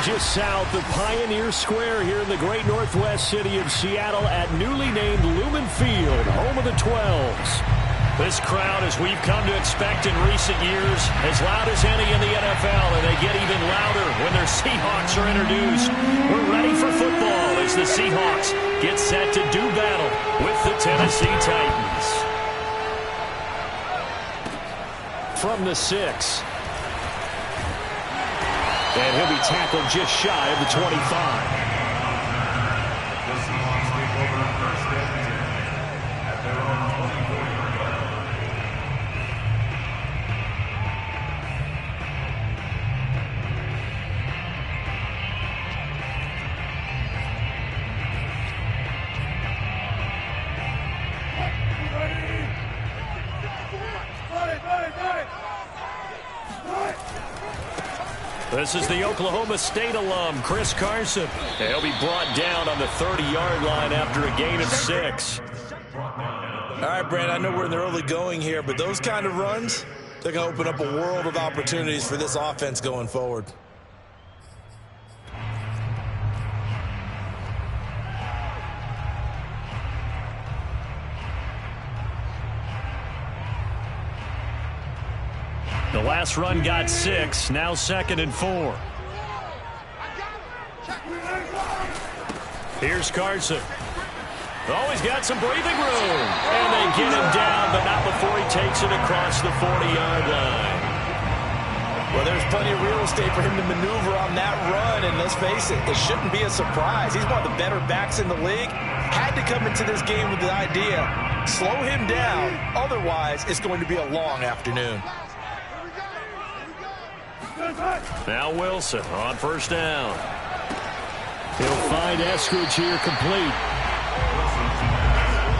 just south of Pioneer Square here in the great northwest city of Seattle at newly named Lumen Field, home of the 12s. This crowd, as we've come to expect in recent years, as loud as any in the NFL, and they get even louder when their Seahawks are introduced. We're ready for football as the Seahawks get set to do battle with the Tennessee Titans. From the 6. And he'll be tackled just shy of the 25. This is the Oklahoma State alum, Chris Carson. He'll be brought down on the 30-yard line after a gain of 6. All right, Brandon, I know we're in the early going here, but those kind of runs, they're going to open up a world of opportunities for this offense going forward. The last run got 6, now 2nd and 4. Here's Carson. Oh, he's got some breathing room. And they get him down, but not before he takes it across the 40-yard line. Well, there's plenty of real estate for him to maneuver on that run, and let's face it shouldn't be a surprise. He's one of the better backs in the league. Had to come into this game with the idea, slow him down, otherwise it's going to be a long afternoon. Now Wilson on first down. He'll find Eskridge here complete.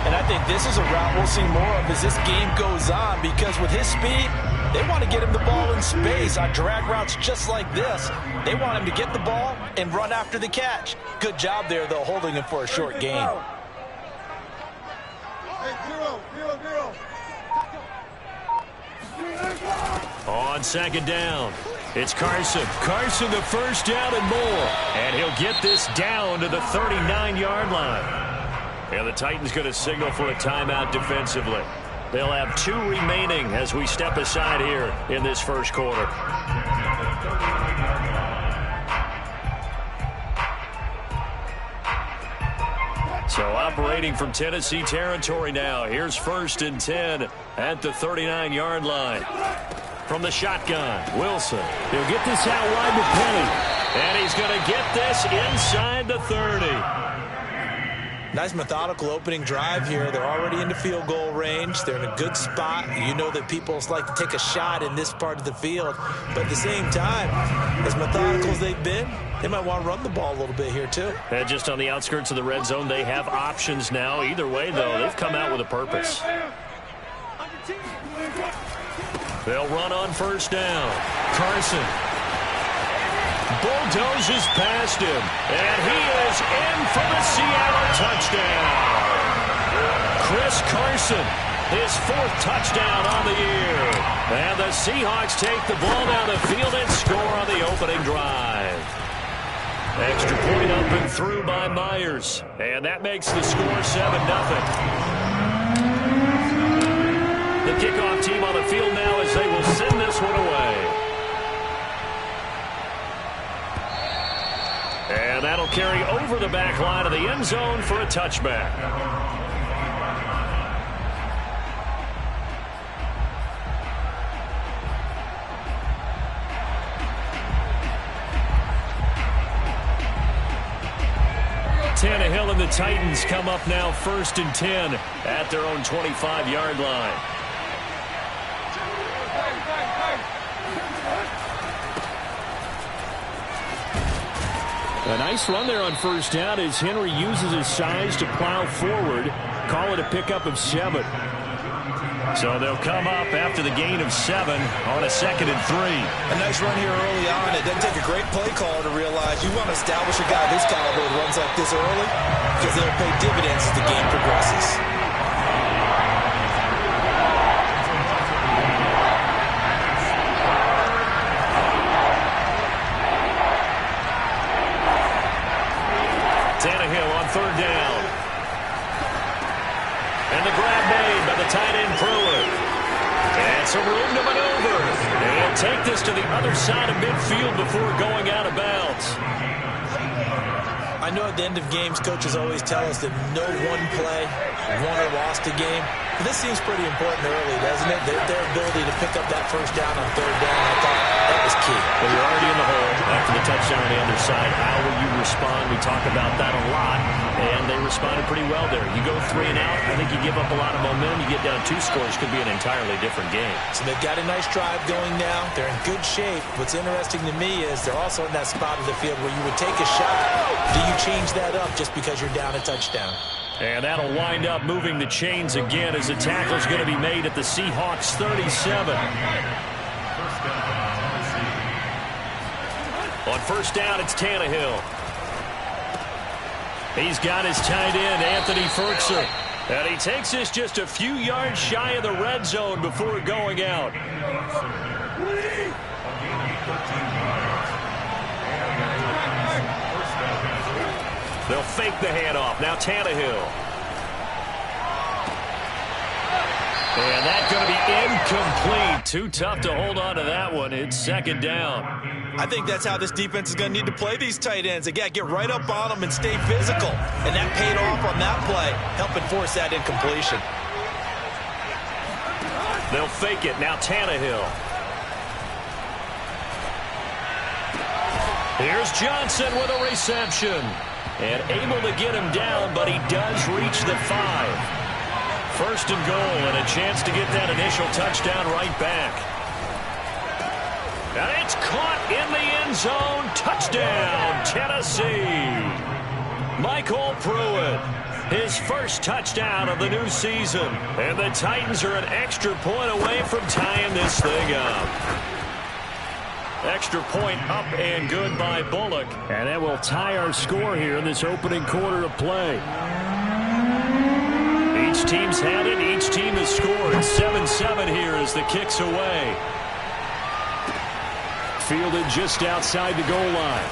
And I think this is a route we'll see more of as this game goes on, because with his speed, they want to get him the ball in space on drag routes just like this. They want him to get the ball and run after the catch. Good job there, though, holding him for a short gain. On second down, it's Carson. Carson the first down and more. And he'll get this down to the 39-yard line. And the Titans going to signal for a timeout defensively. They'll have 2 remaining as we step aside here in this first quarter. So operating from Tennessee territory now. Here's 1st and 10 at the 39-yard line. From the shotgun, Wilson. He'll get this out wide to Penny. And he's going to get this inside the 30. Nice methodical opening drive here. They're already into field goal range. They're in a good spot. You know that people like to take a shot in this part of the field. But at the same time, as methodical as they've been, they might want to run the ball a little bit here too. And just on the outskirts of the red zone, they have options now. Either way, though, they've come out with a purpose. They'll run on first down. Carson bulldozes past him, and he is in for the Seattle touchdown. Chris Carson, his 4th touchdown on the year. And the Seahawks take the ball down the field and score on the opening drive. Extra point up and through by Myers, and that makes the score 7-0. The kickoff team on the field now as they will send this one away. And that'll carry over the back line of the end zone for a touchback. Tannehill and the Titans come up now 1st and 10 at their own 25-yard line. A nice run there on first down as Henry uses his size to plow forward. Call it a pickup of 7. So they'll come up after the gain of 7 on a 2nd and 3. A nice run here early on. It doesn't take a great play caller to realize you want to establish a guy this caliber that runs like this early, because they'll pay dividends as the game progresses. Tannehill on third down. And the grab made by the tight end Pruitt. And some room to maneuver. And take this to the other side of midfield before going out of bounds. I know at the end of games, coaches always tell us that no one play won or lost a game. But this seems pretty important early, doesn't it? Their ability to pick up that first down on third down, I thought that was key. Well, you're already in the hole after the touchdown on the other side. How will you respond? We talk about that a lot, and they responded pretty well there. You go 3 and out, I think you give up a lot of momentum. You get down 2 scores, could be an entirely different game. So they've got a nice drive going now. They're in good shape. What's interesting to me is they're also in that spot of the field where you would take a shot. Do you change that up just because you're down a touchdown? And that'll wind up moving the chains again as the tackle's going to be made at the Seahawks 37. On first down, it's Tannehill. He's got his tight end, Anthony Ferguson. And he takes this just a few yards shy of the red zone before going out. They'll fake the handoff. Now Tannehill. And that's going to be incomplete. Too tough to hold on to that one. It's second down. I think that's how this defense is going to need to play these tight ends. They got to get right up on them and stay physical. And that paid off on that play, helping force that incompletion. They'll fake it. Now Tannehill. Here's Johnson with a reception. And able to get him down, but he does reach the 5. First and goal, and a chance to get that initial touchdown right back. And it's caught in the end zone. Touchdown, Tennessee. Michael Pruitt, his first touchdown of the new season. And the Titans are an extra point away from tying this thing up. Extra point up and good by Bullock. And that will tie our score here in this opening quarter of play. Each team's had it. Each team has scored. 7-7 here as the kick's away. Fielded just outside the goal line.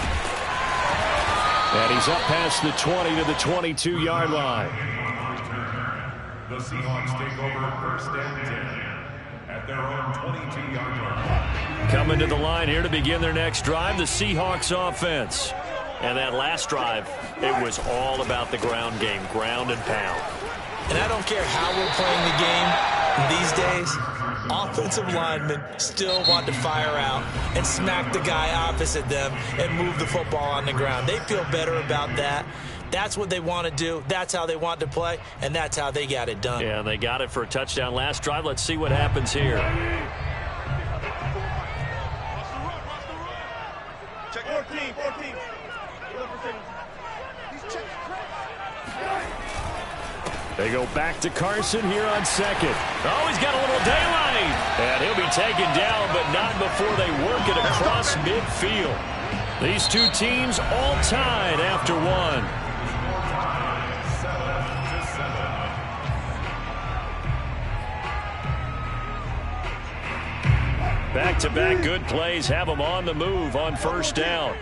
And he's up past the 20 to the 22-yard line. The Seahawks take over first and 10 at their own 22-yard line. Coming to the line here to begin their next drive, the Seahawks offense. And that last drive, it was all about the ground game, ground and pound. And I don't care how we're playing the game these days, offensive linemen still want to fire out and smack the guy opposite them and move the football on the ground. They feel better about that. That's what they want to do. That's how they want to play, and that's how they got it done. Yeah, they got it for a touchdown last drive. Let's see what happens here. Check 14. They go back to Carson here on second. Oh, he's got a little daylight. And he'll be taken down, but not before they work it across midfield. These two teams all tied after one. Back-to-back good plays have them on the move on first down.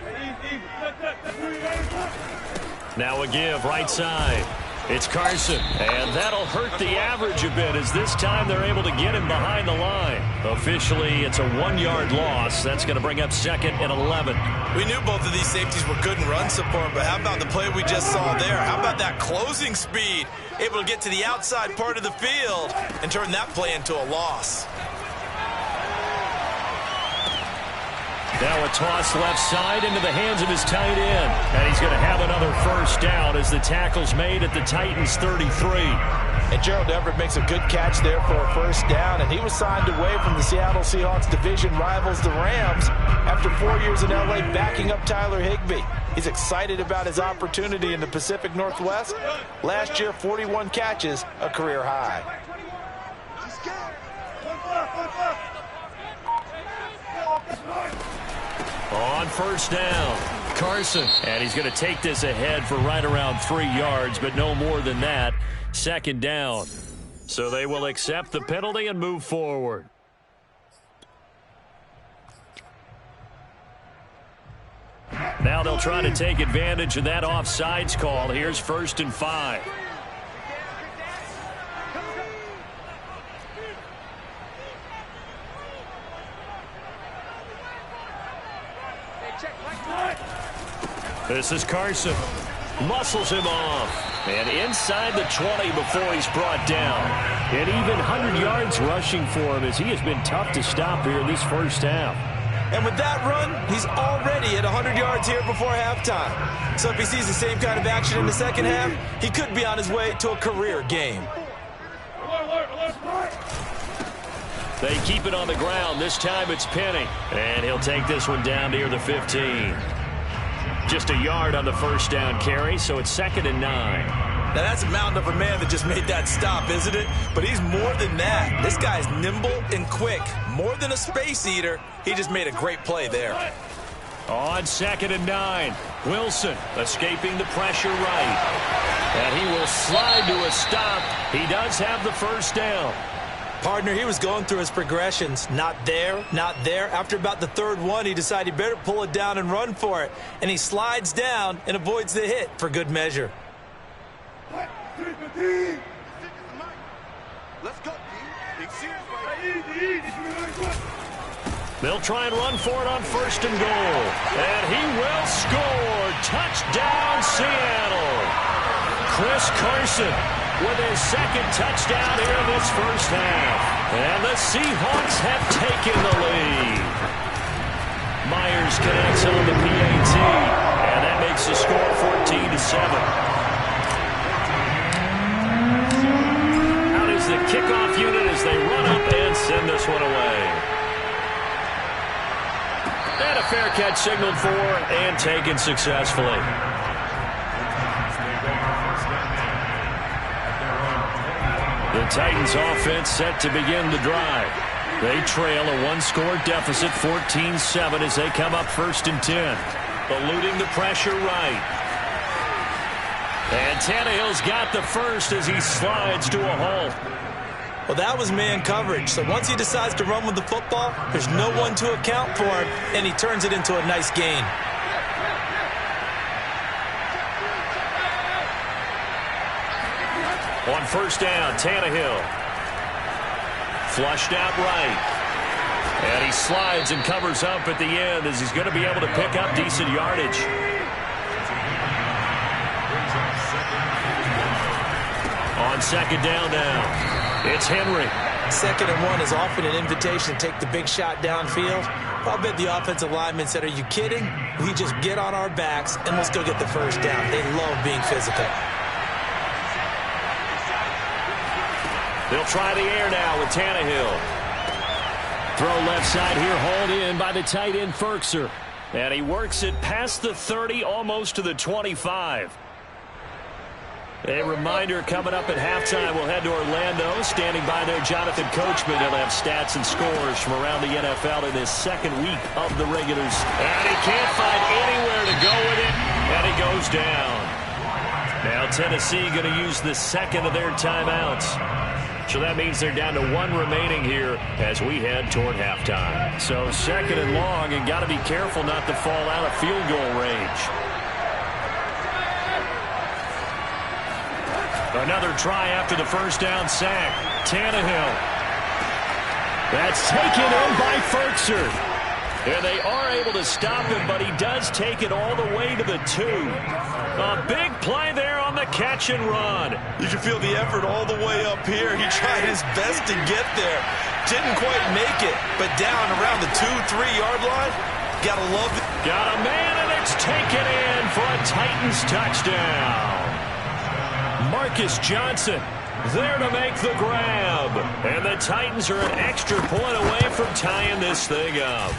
Now a give right side. It's Carson, and that'll hurt the average a bit as this time they're able to get him behind the line. Officially, it's a 1-yard loss. That's going to bring up second and 11. We knew both of these safeties were good in run support, but how about the play we just saw there? How about that closing speed? Able to get to the outside part of the field and turn that play into a loss. Now a toss left side into the hands of his tight end. And he's going to have another first down as the tackle's made at the Titans 33. And Gerald Everett makes a good catch there for a first down, and he was signed away from the Seattle Seahawks division rivals, the Rams, after 4 years in L.A. backing up Tyler Higbee. He's excited about his opportunity in the Pacific Northwest. Last year, 41 catches, a career high. On first down, Carson. And he's going to take this ahead for right around 3 yards, but no more than that. Second down. So they will accept the penalty and move forward. Now they'll try to take advantage of that offsides call. Here's 1st and 5. This is Carson. Muscles him off. And inside the 20 before he's brought down. And even 100 yards rushing for him as he has been tough to stop here in this first half. And with that run, he's already at 100 yards here before halftime. So if he sees the same kind of action in the second half, he could be on his way to a career game. They keep it on the ground. This time it's Penny. And he'll take this one down near the 15. Just a yard on the first down carry, so it's 2nd and 9. Now that's a mountain of a man that just made that stop, isn't it? But he's more than that. This guy's nimble and quick. More than a space eater, he just made a great play there. On 2nd and 9, Wilson escaping the pressure right. And he will slide to a stop. He does have the first down. Partner, he was going through his progressions. Not there, not there. After about the 3rd one, he decided he better pull it down and run for it. And he slides down and avoids the hit for good measure. Let's go, They'll try and run for it on 1st and goal. And he will score. Touchdown, Seattle. Chris Carson with his 2nd touchdown here in this first half. And the Seahawks have taken the lead. Myers connects on the PAT. And that makes the score 14-7. The kickoff unit as they run up and send this one away. And a fair catch signaled for and taken successfully. The Titans offense set to begin the drive. They trail a 1-score deficit, 14-7 as they come up 1st and 10. Eluding the pressure right. And Tannehill's got the first as he slides to a halt. Well, that was man coverage. So once he decides to run with the football, there's no one to account for him, and he turns it into a nice gain. On 1st down, Tannehill. Flushed out right. And he slides and covers up at the end as he's going to be able to pick up decent yardage. On 2nd down now. It's Henry. 2nd and 1 is often an invitation to take the big shot downfield. I'll bet the offensive linemen said, are you kidding? We just get on our backs and let's go get the first down. They love being physical. They'll try the air now with Tannehill. Throw left side here, hauled in by the tight end Ferkser. And he works it past the 30, almost to the 25. A reminder coming up at halftime, we'll head to Orlando. Standing by there, Jonathan Coachman. He'll have stats and scores from around the NFL in his 2nd week of the regulars. And he can't find anywhere to go with it, and he goes down. Now Tennessee going to use the 2nd of their timeouts. So that means they're down to 1 remaining here as we head toward halftime. So 2nd and long, and got to be careful not to fall out of field goal range. Another try after the first down sack. Tannehill. That's taken in by Ferkser. And they are able to stop him, but he does take it all the way to the 2. A big play there on the catch and run. You can feel the effort all the way up here. He tried his best to get there. Didn't quite make it, but down around the 2-3-yard line, gotta love it. Got a man, and it's taken in for a Titans touchdown. Marcus Johnson there to make the grab. And the Titans are an extra point away from tying this thing up.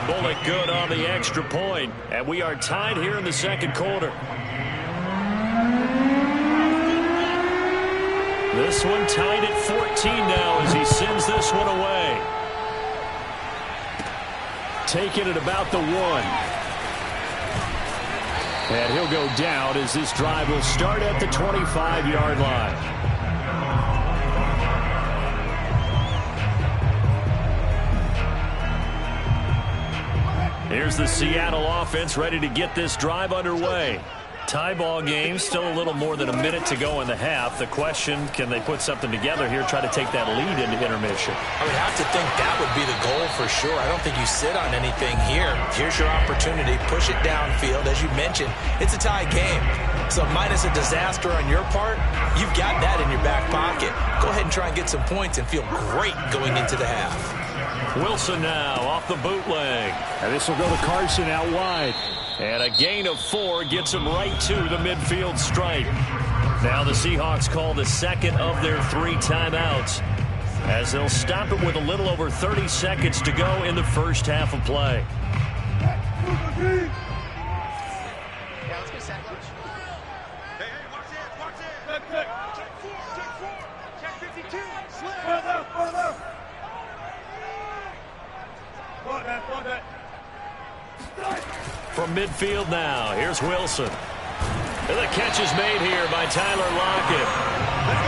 Bullet good on the extra point. And we are tied here in the 2nd quarter. This one tied at 14 now as he sends this one away. Taking it about the 1. And he'll go down as this drive will start at the 25-yard line. Here's the Seattle offense ready to get this drive underway. Tie ball game, still a little more than a minute to go in the half. The question, can they put something together here, try to take that lead into intermission? I would have to think that would be the goal for sure. I don't think you sit on anything here. Here's your opportunity. Push it downfield. As you mentioned, it's a tie game. So minus a disaster on your part, you've got that in your back pocket. Go ahead and try and get some points and feel great going into the half. Wilson now off the bootleg. And this will go to Carson out wide. And a gain of 4 gets him right to the midfield stripe. Now the Seahawks call the second of their 3 timeouts, as they'll stop it with a little over 30 seconds to go in the first half of play. From midfield now, here's Wilson. And the catch is made here by Tyler Lockett.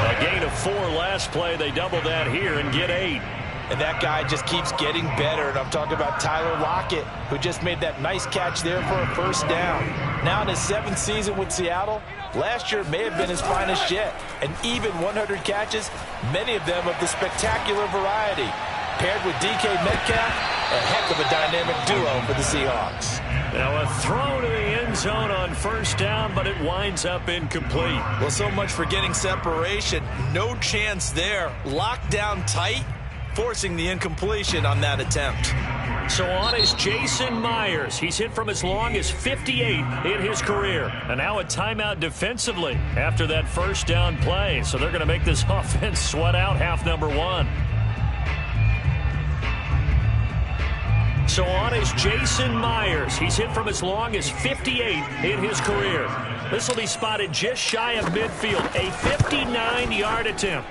A gain of 4 last play. They double that here and get 8. And that guy just keeps getting better. And I'm talking about Tyler Lockett, who just made that nice catch there for a first down. Now in his 7th season with Seattle, last year may have been his finest yet. And even 100 catches, many of them of the spectacular variety. Paired with DK Metcalf, a heck of a dynamic duo for the Seahawks. Now a throw to the end zone on first down, but it winds up incomplete. Well, so much for getting separation. No chance there. Locked down tight, forcing the incompletion on that attempt. So on is Jason Myers. He's hit from as long as 58 in his career. And now a timeout defensively after that first down play. So they're going to make this offense sweat out half number 1. So on is Jason Myers. He's hit from as long as 58 in his career. This will be spotted just shy of midfield. A 59-yard attempt.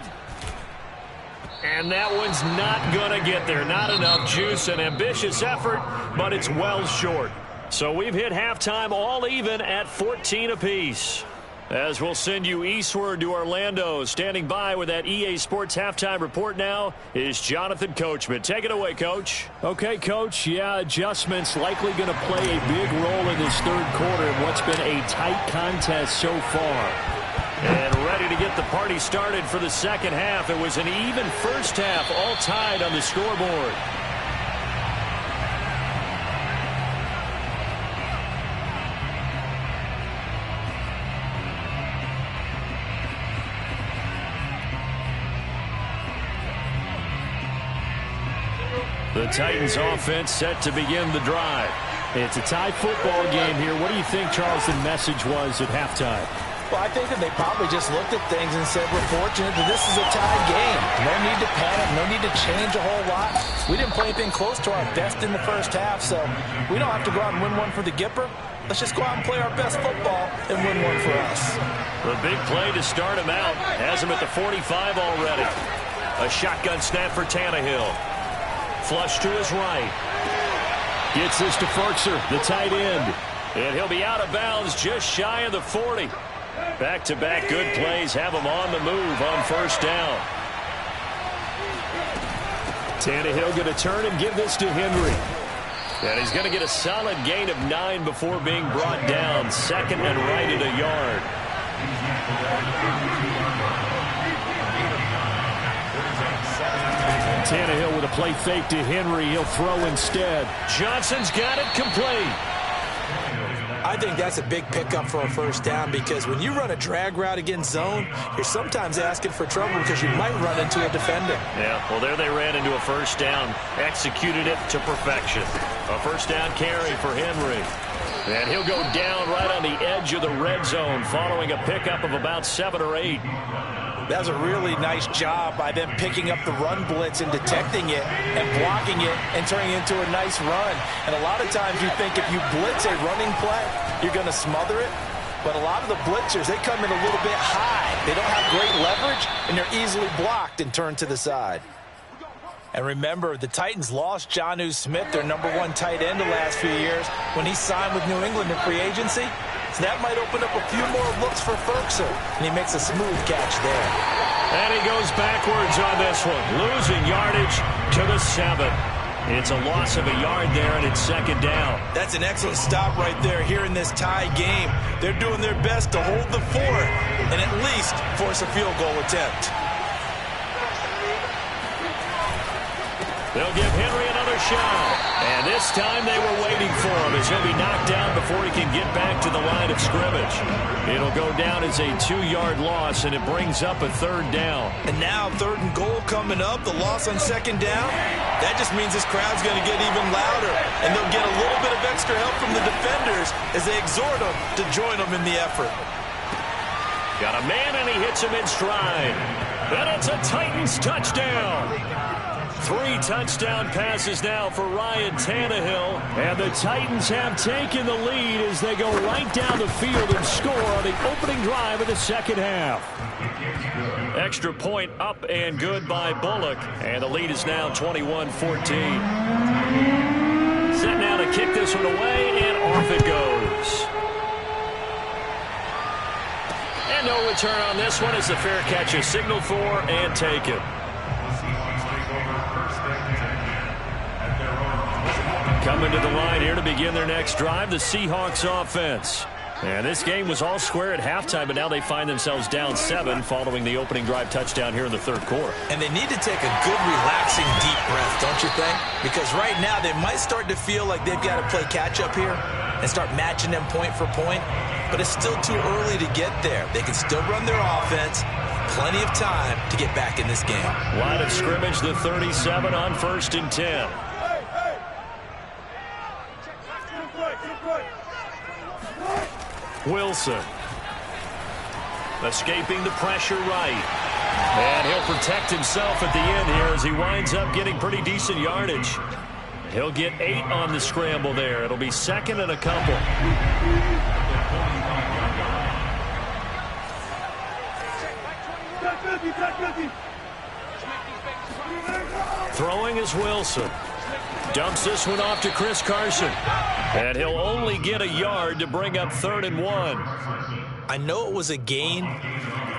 And that one's not going to get there. Not enough juice. An ambitious effort, but it's well short. So we've hit halftime all even at 14 apiece. As we'll send you eastward to Orlando. Standing by with that EA Sports halftime report now is Jonathan Coachman. Take it away, Coach. Okay, Coach. Yeah, adjustments likely going to play a big role in this third quarter in what's been a tight contest so far. And ready to get the party started for the second half. It was an even first half, all tied on the scoreboard. The Titans offense set to begin the drive. It's a tie football game here. What do you think, Charles, the message was at halftime? Well, I think that they probably just looked at things and said, we're fortunate that this is a tie game. No need to panic. No need to change a whole lot. We didn't play anything close to our best in the first half, so we don't have to go out and win one for the Gipper. Let's just go out and play our best football and win one for us. The big play to start him out has him at the 45 already. A shotgun snap for Tannehill. Flush to his right. Gets this to Ferkser, the tight end. And he'll be out of bounds just shy of the 40. Back-to-back good plays have him on the move on first down. Tannehill going to turn and give this to Henry. And he's going to get a solid gain of 9 before being brought down. Second and right at a yard. Tannehill with a play fake to Henry. He'll throw instead. Johnson's got it complete. I think that's a big pickup for a first down because when you run a drag route against zone, you're sometimes asking for trouble because you might run into a defender. Yeah, well, there they ran into a first down. Executed it to perfection. A first down carry for Henry. And he'll go down right on the edge of the red zone following a pickup of about 7 or 8. That was a really nice job by them picking up the run blitz and detecting it and blocking it and turning it into a nice run. And a lot of times you think if you blitz a running play, you're going to smother it. But a lot of the blitzers, they come in a little bit high. They don't have great leverage, and they're easily blocked and turned to the side. And remember, the Titans lost Jonnu Smith, their #1 tight end the last few years, when he signed with New England in free agency. So that might open up a few more looks for Ferkser, and he makes a smooth catch there. And he goes backwards on this one, losing yardage to the 7. It's a loss of a yard there, and it's second down. That's an excellent stop right there here in this tie game. They're doing their best to hold the fort and at least force a field goal attempt. They'll give Henry another shot. And this time they were waiting for him as he'll be knocked down before he can get back to the line of scrimmage. It'll go down as a 2-yard loss, and it brings up a third down. And now 3rd and goal coming up, the loss on 2nd down. That just means this crowd's going to get even louder, and they'll get a little bit of extra help from the defenders as they exhort them to join them in the effort. Got a man, and he hits him in stride. And it's a Titans touchdown. 3 touchdown passes now for Ryan Tannehill. And the Titans have taken the lead as they go right down the field and score on the opening drive of the second half. Extra point up and good by Bullock. And the lead is now 21-14. Set now to kick this one away, and off it goes. And no return on this one as the fair catch is signaled for and taken. Coming to the line here to begin their next drive, the Seahawks offense. And this game was all square at halftime, but now they find themselves down 7 following the opening drive touchdown here in the 3rd quarter. And they need to take a good, relaxing, deep breath, don't you think? Because right now they might start to feel like they've got to play catch-up here and start matching them point for point. But it's still too early to get there. They can still run their offense. Plenty of time to get back in this game. Line of scrimmage, the 37 on 1st and 10. Wilson. Escaping the pressure right. And he'll protect himself at the end here as he winds up getting pretty decent yardage. He'll get 8 on the scramble there. It'll be 2nd and a couple. Throwing is Wilson. Dumps this one off to Chris Carson. And he'll only get a yard to bring up 3rd and 1. I know it was a gain,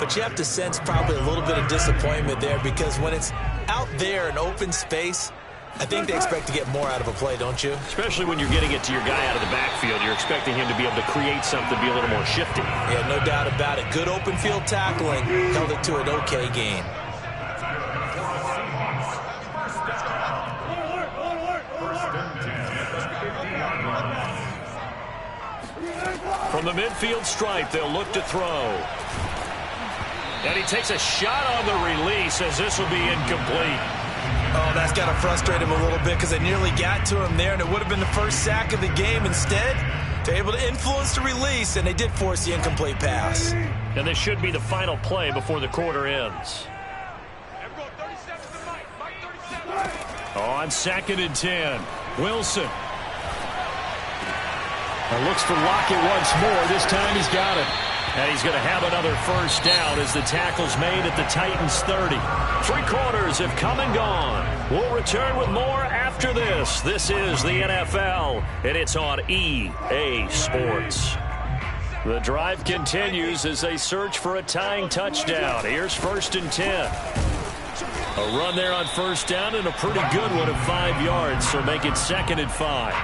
but you have to sense probably a little bit of disappointment there because when it's out there in open space, I think they expect to get more out of a play, don't you? Especially when you're getting it to your guy out of the backfield. You're expecting him to be able to create something, be a little more shifty. Yeah, no doubt about it. Good open field tackling. Held it to an okay gain. From the midfield stripe, they'll look to throw. And he takes a shot on the release as this will be incomplete. Oh, that's got to frustrate him a little bit because they nearly got to him there, and it would have been the first sack of the game. Instead, they're able to influence the release, and they did force the incomplete pass. And this should be the final play before the quarter ends. On 2nd and 10, Wilson. And looks for Lockett once more. This time he's got it. And he's going to have another first down as the tackle's made at the Titans 30. 3 quarters have come and gone. We'll return with more after this. This is the NFL, and it's on EA Sports. The drive continues as they search for a tying touchdown. Here's 1st and 10. A run there on 1st down and a pretty good one of 5 yards, so make it 2nd and 5.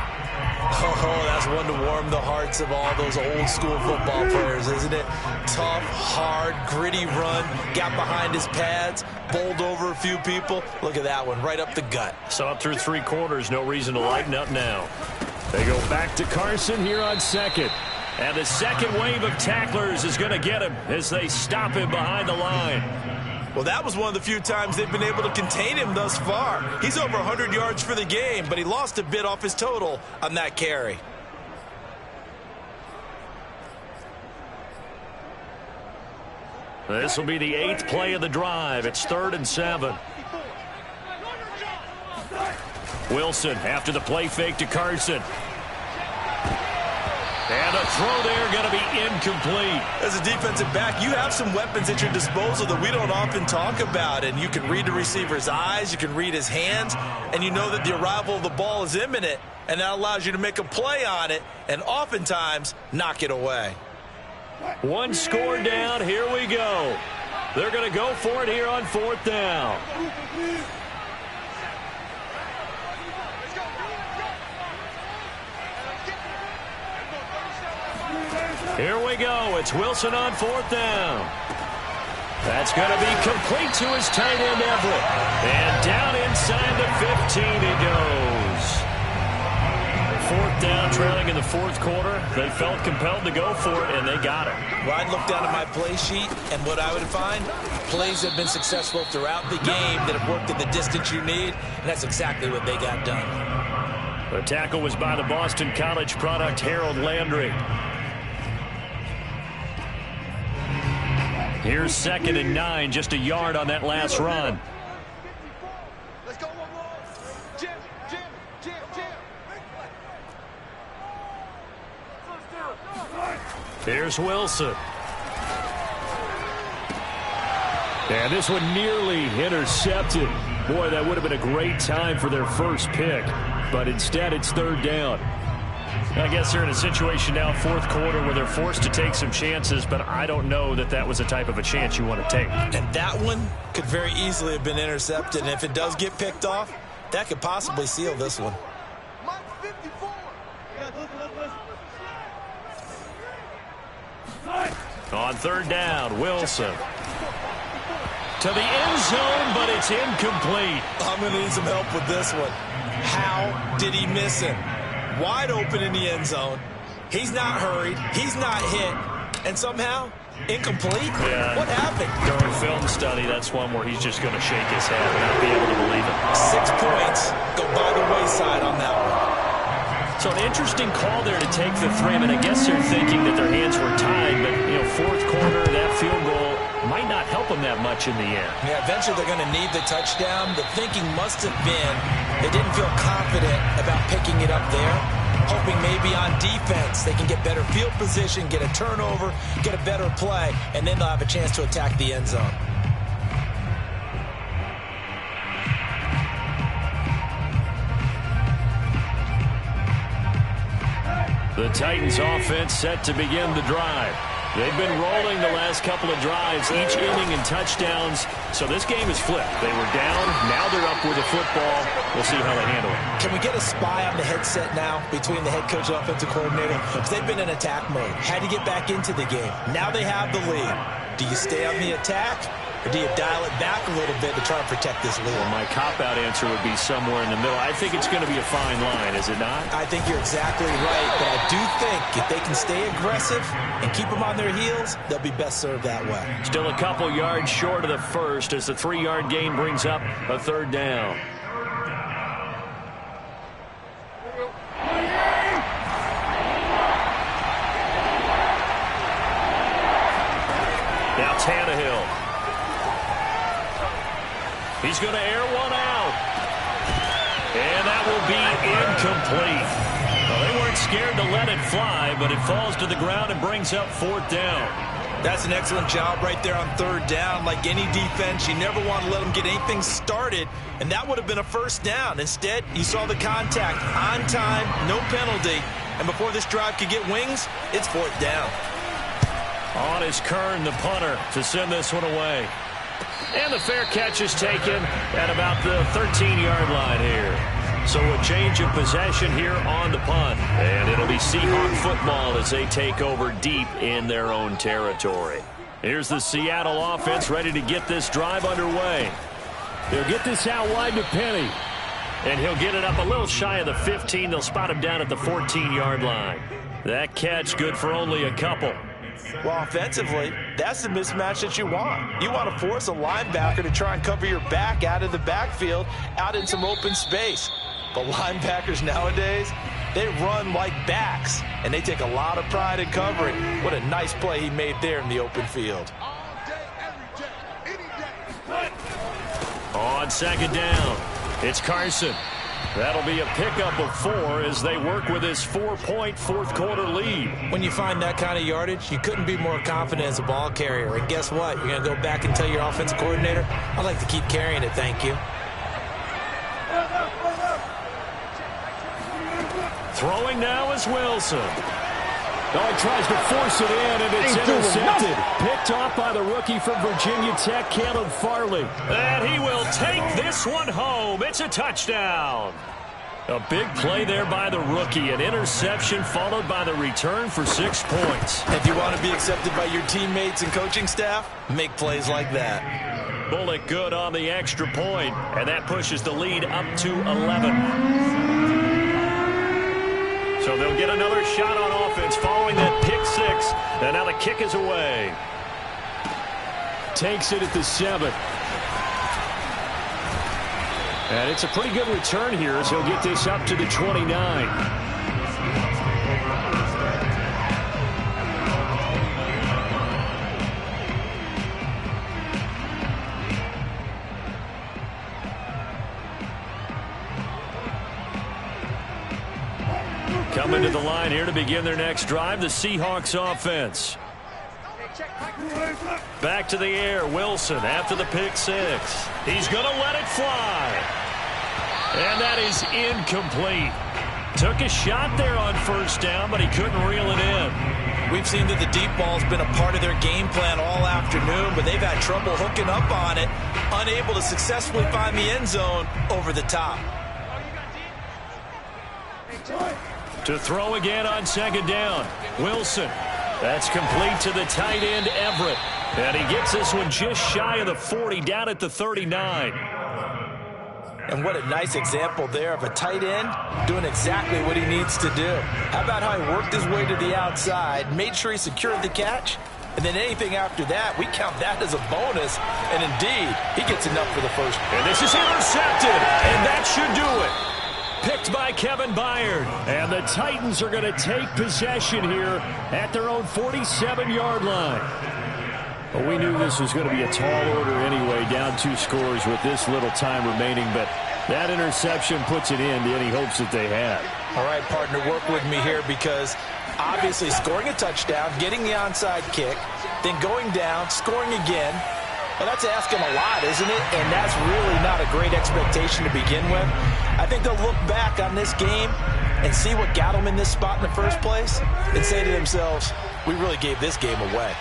Oh, that's one to warm the hearts of all those old school football players, isn't it? Tough, hard, gritty run, got behind his pads, bowled over a few people. Look at that one, right up the gut. So up through 3 quarters, no reason to lighten up now. They go back to Carson here on 2nd. And the second wave of tacklers is going to get him as they stop him behind the line. Well, that was one of the few times they've been able to contain him thus far. He's over 100 yards for the game, but he lost a bit off his total on that carry. This will be the 8th play of the drive. It's 3rd and 7. Wilson after the play fake to Carson. And a throw there going to be incomplete. As a defensive back, you have some weapons at your disposal that we don't often talk about. And you can read the receiver's eyes, you can read his hands, and you know that the arrival of the ball is imminent. And that allows you to make a play on it and oftentimes knock it away. 1 score down. Here we go. They're going to go for it here on 4th down. Here we go. It's Wilson on 4th down. That's going to be complete to his tight end, Everett. And down inside the 15 he goes. 4th down, trailing in the 4th quarter. They felt compelled to go for it, and they got it. Well, I'd look down at my play sheet, and what I would find, plays have been successful throughout the game that have worked at the distance you need, and that's exactly what they got done. The tackle was by the Boston College product, Harold Landry. Here's 2nd and 9, just a yard on that last run. Let's go one more. Jim. Here's Wilson. And this one nearly intercepted. Boy, that would have been a great time for their first pick. But instead, it's 3rd down. I guess they're in a situation now, 4th quarter, where they're forced to take some chances, but I don't know that that was the type of a chance you want to take. And that one could very easily have been intercepted, and if it does get picked off, that could possibly seal this one. On 3rd down, Wilson. To the end zone, but it's incomplete. I'm going to need some help with this one. How did he miss him? Wide open in the end zone. He's not hurried. He's not hit. And somehow, incomplete? Yeah. What happened? During film study, that's one where he's just going to shake his head and not be able to believe it. 6 points go by the wayside on that one. So an interesting call there to take the 3. I mean, I guess they're thinking that their hands were tied, but, 4th quarter, that field goal might not help them that much in the end. Yeah, eventually they're going to need the touchdown. The thinking must have been they didn't feel confident about picking it up there, hoping maybe on defense they can get better field position, get a turnover, get a better play, and then they'll have a chance to attack the end zone. The Titans offense set to begin the drive. They've been rolling the last couple of drives, each inning in touchdowns. So this game is flipped. They were down. Now they're up with the football. We'll see how they handle it. Can we get a spy on the headset now between the head coach and offensive coordinator? Because they've been in attack mode. Had to get back into the game. Now they have the lead. Do you stay on the attack, or do you dial it back a little bit to try and protect this lead? Well, my cop-out answer would be somewhere in the middle. I think it's going to be a fine line, is it not? I think you're exactly right, but I do think if they can stay aggressive and keep them on their heels, they'll be best served that way. Still a couple yards short of the first as the 3-yard gain brings up a 3rd down. Now Tannehill. He's going to air one out. And that will be incomplete. Well, they weren't scared to let it fly, but it falls to the ground and brings up 4th down. That's an excellent job right there on 3rd down. Like any defense, you never want to let them get anything started, and that would have been a 1st down. Instead, you saw the contact on time, no penalty, and before this drive could get wings, it's 4th down. On is Kern, the punter, to send this one away. And the fair catch is taken at about the 13-yard line here. So a change of possession here on the punt. And it'll be Seahawk football as they take over deep in their own territory. Here's the Seattle offense ready to get this drive underway. They'll get this out wide to Penny. And he'll get it up a little shy of the 15. They'll spot him down at the 14-yard line. That catch good for only a couple. Well, offensively, that's the mismatch that you want. You want to force a linebacker to try and cover your back out of the backfield, out in some open space. But linebackers nowadays, they run like backs, and they take a lot of pride in covering. What a nice play he made there in the open field. On 2nd down, it's Carson. That'll be a pickup of 4 as they work with his 4-point 4th quarter lead. When you find that kind of yardage, you couldn't be more confident as a ball carrier. And guess what? You're going to go back and tell your offensive coordinator, I'd like to keep carrying it, thank you. Throwing now is Wilson. Oh, he tries to force it in, and it's intercepted. Picked off by the rookie from Virginia Tech, Caleb Farley. And he will take this one home. It's a touchdown. A big play there by the rookie. An interception followed by the return for 6 points. If you want to be accepted by your teammates and coaching staff, make plays like that. Bullock good on the extra point, and that pushes the lead up to 11. So they'll get another shot on offense following that pick six, and now the kick is away. Takes it at the 7. And it's a pretty good return here as he'll get this up to the 29. Coming to the line here to begin their next drive, the Seahawks offense. Back to the air, Wilson after the pick six. He's going to let it fly. And that is incomplete. Took a shot there on first down, but he couldn't reel it in. We've seen that the deep ball's been a part of their game plan all afternoon, but they've had trouble hooking up on it, unable to successfully find the end zone over the top. To throw again on second down, Wilson. That's complete to the tight end, Everett. And he gets this one just shy of the 40, down at the 39. And what a nice example there of a tight end doing exactly what he needs to do. How about how he worked his way to the outside, made sure he secured the catch, and then anything after that, we count that as a bonus. And indeed, he gets enough for the first. And this is intercepted, and that should do it. Picked by Kevin Byard. And the Titans are going to take possession here at their own 47-yard line. Well, we knew this was going to be a tall order anyway, down 2 scores with this little time remaining, but that interception puts an end to any hopes that they had. All right, partner, work with me here because obviously scoring a touchdown, getting the onside kick, then going down, scoring again. Well, that's asking a lot, isn't it? And that's really not a great expectation to begin with. I think they'll look back on this game and see what got them in this spot in the first place and say to themselves, we really gave this game away.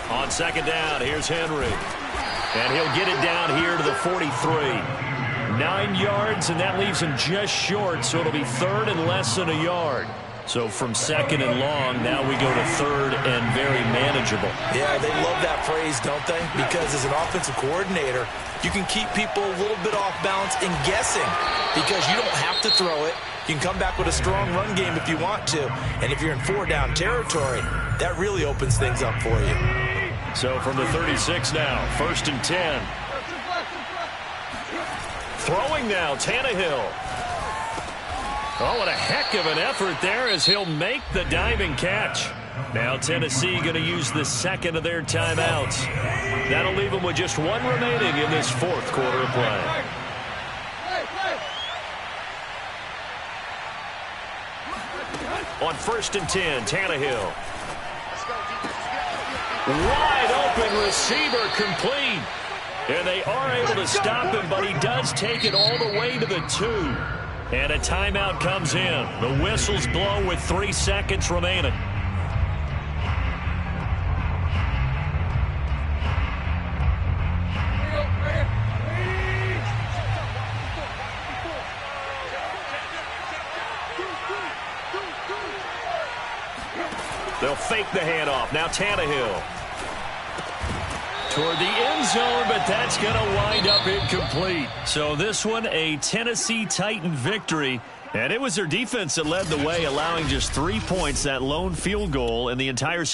On second down, here's Henry. And he'll get it down here to the 43. 9 yards, and that leaves him just short, so it'll be third and less than a yard. So from second and long, now we go to third and very manageable. Yeah, they love that phrase, don't they? Because as an offensive coordinator, you can keep people a little bit off balance and guessing because you don't have to throw it. You can come back with a strong run game if you want to. And if you're in 4-down territory, that really opens things up for you. So from the 36 now, 1st and 10. Throwing now, Tannehill. Oh, what a heck of an effort there as he'll make the diving catch. Now Tennessee going to use the second of their timeouts. That'll leave them with just 1 remaining in this 4th quarter of play. On 1st and 10, Tannehill. Wide open receiver complete. And they are able to stop him, but he does take it all the way to the 2. And a timeout comes in. The whistles blow with 3 seconds remaining. They'll fake the handoff. Now Tannehill. Toward the end zone, but that's going to wind up incomplete. So this one, a Tennessee Titan victory. And it was their defense that led the way, allowing just 3 points, that lone field goal in the entire